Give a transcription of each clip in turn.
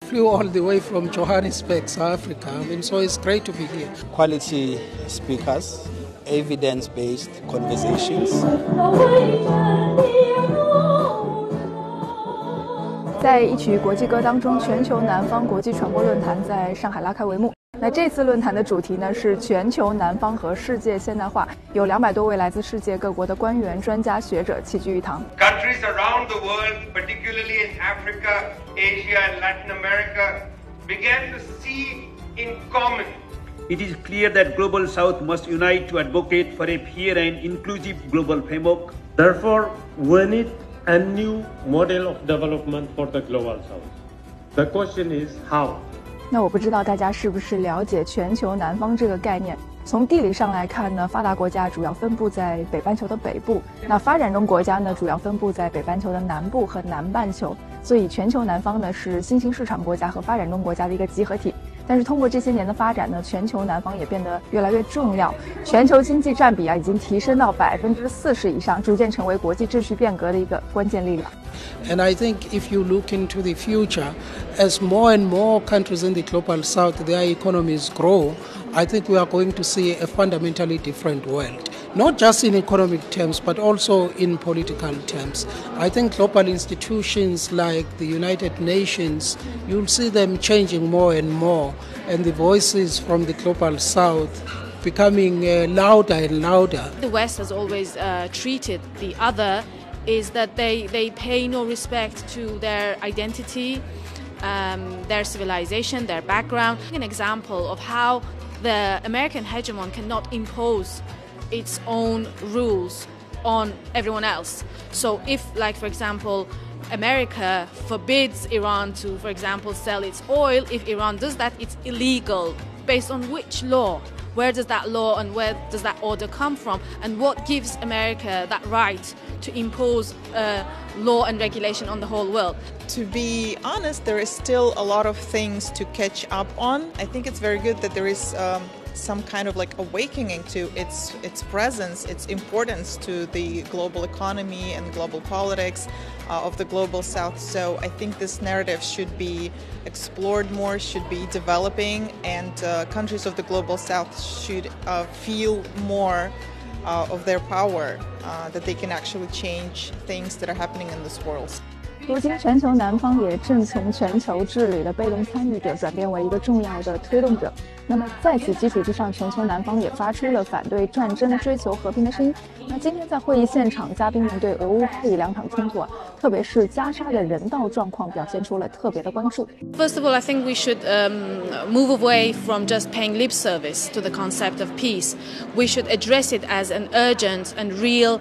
flew all the way from Johannesburg, South Africa. So it's great to be here. Quality speakers, evidence-based conversations. 在一曲国际歌当中，全球南方国际传播论坛在上海拉开帷幕。那这次论坛的主题呢是全球南方和世界现代化，有200多位来自世界各国的官员、专家学者齐聚一堂。Countries around the world, particularly in Africa, Asia, and Latin America, began to see in common. It is clear that Global South must unite to advocate for a fair and inclusive global framework. Therefore, we need a new model of development for the Global South. The question is how? 那我不知道大家是不是了解全球南方这个概念。从地理上来看呢，发达国家主要分布在北半球的北部，那发展中国家呢主要分布在北半球的南部和南半球。所以全球南方呢是新兴市场国家和发展中国家的一个集合体。但是通过这些年的发展呢，全球南方也变得越来越重要，全球经济占比已经提升到40%以上，逐渐成为国际秩序变革的一个关键力量。And I think if you look into the future, as more and more countries in the global south, their economies grow, I think we are going to see a fundamentally different world. Not just in economic terms, but also in political terms. I think global institutions like the United Nations, you'll see them changing more and more, and the voices from the global south becoming louder and louder. The West has always treated the other is that they pay no respect to their identity, their civilization, their background. An example of how the American hegemon cannot impose its own rules on everyone else. So if, like, for example, America forbids Iran to, for example, sell its oil, if Iran does that, it's illegal. Based on which law? Where does that law and where does that order come from? And what gives America that right to impose law and regulation on the whole world? To be honest, there is still a lot of things to catch up on. I think it's very good that there is some kind of like awakening to its presence, its importance to the global economy and global politics of the global south. So I think this narrative should be explored more, should be developing, and countries of the global south should feel more of their power, that they can actually change things that are happening in this world. 如今，全球南方也正从全球治理的被动参与者转变为一个重要的推动者。那么，在此基础之上，全球南方也发出了反对战争、追求和平的声音。那今天在会议现场，嘉宾们对俄乌巴以2场冲突特别是加沙的人道状况表现出了特别的关注。First of all, I think we should move away from just paying lip service to the concept of peace. We should address it as an urgent and real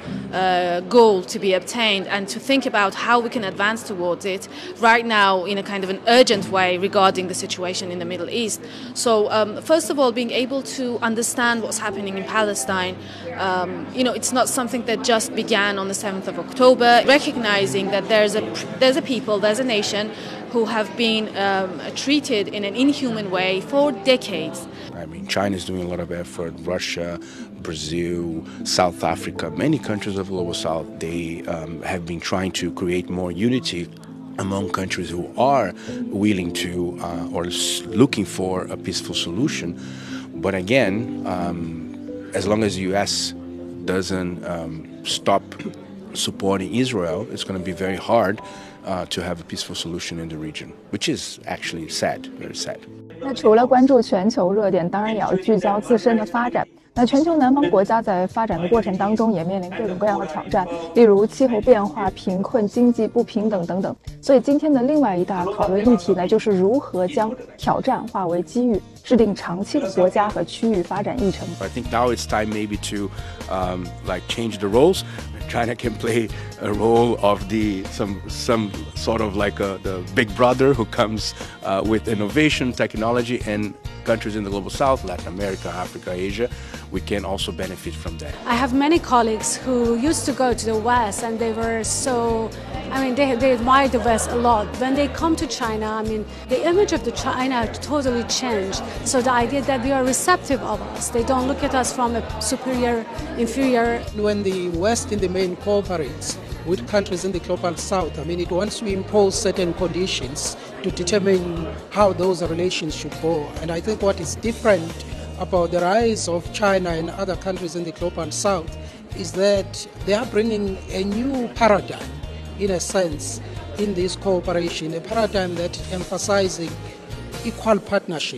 goal to be obtained, and to think about how we can advance towards it right now in a kind of an urgent way regarding the situation in the Middle East. So first of all, being able to understand what's happening in Palestine, it's not something that just began on the 7th of October. Recognizing that there's a people, there's a nation who have been treated in an inhuman way for decades. I mean, China is doing a lot of effort, Russia, Brazil, South Africa, many countries of the Global South, they have been trying to create more unity among countries who are willing to or looking for a peaceful solution. But again, as long as the U.S. doesn't stop supporting Israel, it's going to be very hard to have a peaceful solution in the region, which is actually sad, very sad. 那除了关注全球热点，当然也要聚焦自身的发展。那全球南方国家在发展的过程当中，也面临各种各样的挑战，例如气候变化、贫困、经济不平等等等。所以今天的另外一大讨论议题呢，就是如何将挑战化为机遇，制定长期的国家和区域发展议程。I think now it's time maybe to change the roles. China can play a role of some sort of like the big brother who comes with innovation, technology, and countries in the global south, Latin America, Africa, Asia, we can also benefit from that. I have many colleagues who used to go to the West, and they were they admired the West a lot. When they come to China, the image of the China totally changed. So the idea that they are receptive of us, they don't look at us from a superior, inferior. When the West in the main cooperates with countries in the global south, it wants to impose certain conditions to determine how those relations should go. And I think what is different about the rise of China and other countries in the global south is that they are bringing a new paradigm, in a sense, in this cooperation, a paradigm that emphasizing equal partnership